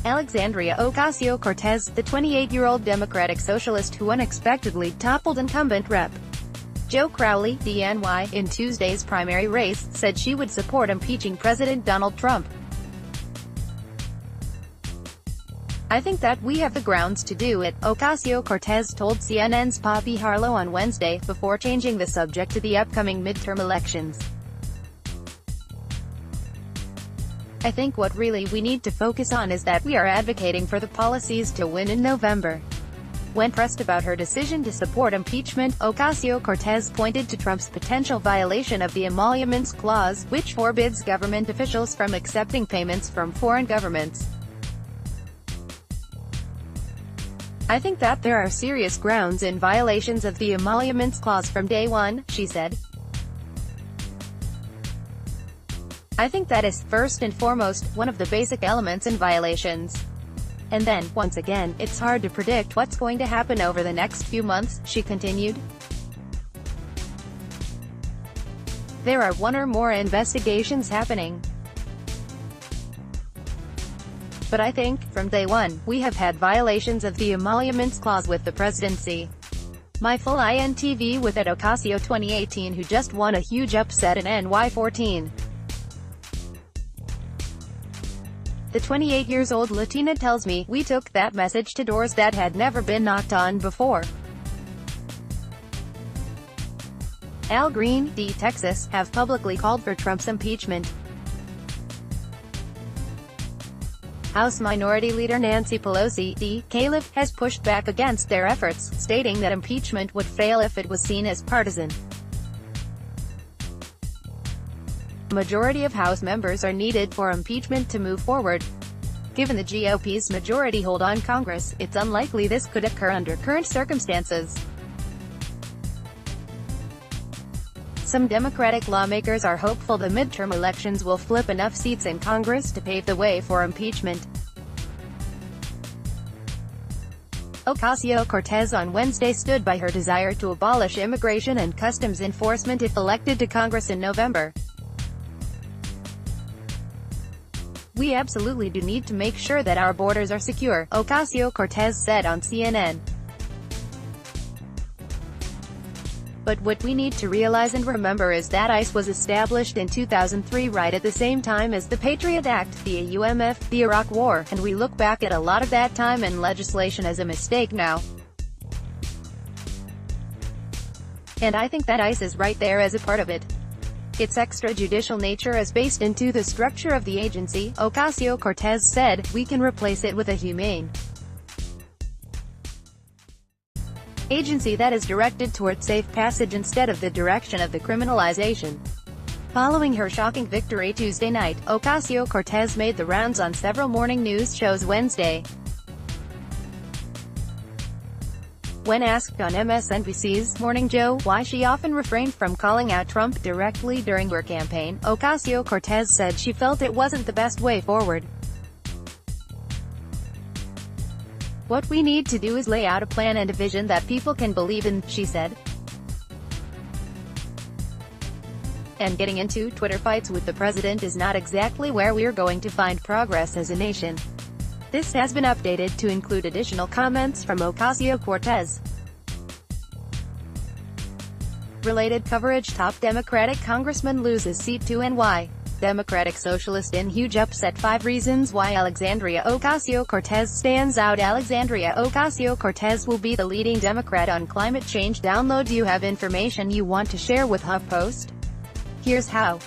Alexandria Ocasio-Cortez, the 28-year-old Democratic socialist who unexpectedly toppled incumbent Rep. Joe Crowley, DNY, in Tuesday's primary race, said she would support impeaching President Donald Trump. "I think that we have the grounds to do it," Ocasio-Cortez told CNN's Poppy Harlow on Wednesday, before changing the subject to the upcoming midterm elections. "I think what really we need to focus on is that we are advocating for the policies to win in November." When pressed about her decision to support impeachment, Ocasio-Cortez pointed to Trump's potential violation of the Emoluments Clause, which forbids government officials from accepting payments from foreign governments. "I think that there are serious grounds in violations of the Emoluments Clause from day one," she said. "I think that is, first and foremost, one of the basic elements in violations. And then, once again, it's hard to predict what's going to happen over the next few months," she continued. "There are one or more investigations happening. But I think, from day one, we have had violations of the Emoluments Clause with the presidency. My full INTV with at Ocasio 2018 who just won a huge upset in NY14. The 28-years-old Latina tells me, we took that message to doors that had never been knocked on before. Al Green, D. Texas, have publicly called for Trump's impeachment. House Minority Leader Nancy Pelosi, D. Calif, has pushed back against their efforts, stating that impeachment would fail if it was seen as partisan. A majority of House members are needed for impeachment to move forward. Given the GOP's majority hold on Congress, it's unlikely this could occur under current circumstances. Some Democratic lawmakers are hopeful the midterm elections will flip enough seats in Congress to pave the way for impeachment. Ocasio-Cortez on Wednesday stood by her desire to abolish immigration and customs enforcement if elected to Congress in November. "We absolutely do need to make sure that our borders are secure," Ocasio-Cortez said on CNN. "But what we need to realize and remember is that ICE was established in 2003 right at the same time as the Patriot Act, the AUMF, the Iraq War, and we look back at a lot of that time and legislation as a mistake now. And I think that ICE is right there as a part of it. Its extrajudicial nature is based into the structure of the agency," Ocasio-Cortez said. "We can replace it with a humane agency that is directed toward safe passage instead of the direction of the criminalization." Following her shocking victory Tuesday night, Ocasio-Cortez made the rounds on several morning news shows Wednesday. When asked on MSNBC's Morning Joe why she often refrained from calling out Trump directly during her campaign, Ocasio-Cortez said she felt it wasn't the best way forward. "What we need to do is lay out a plan and a vision that people can believe in," she said. "And getting into Twitter fights with the president is not exactly where we're going to find progress as a nation." This has been updated to include additional comments from Ocasio-Cortez. Related coverage: Top Democratic congressman loses seat to NY. Democratic socialist in huge upset. 5 reasons why Alexandria Ocasio-Cortez stands out. Alexandria Ocasio-Cortez will be the leading Democrat on climate change. Download. Do you have information you want to share with HuffPost? Here's how.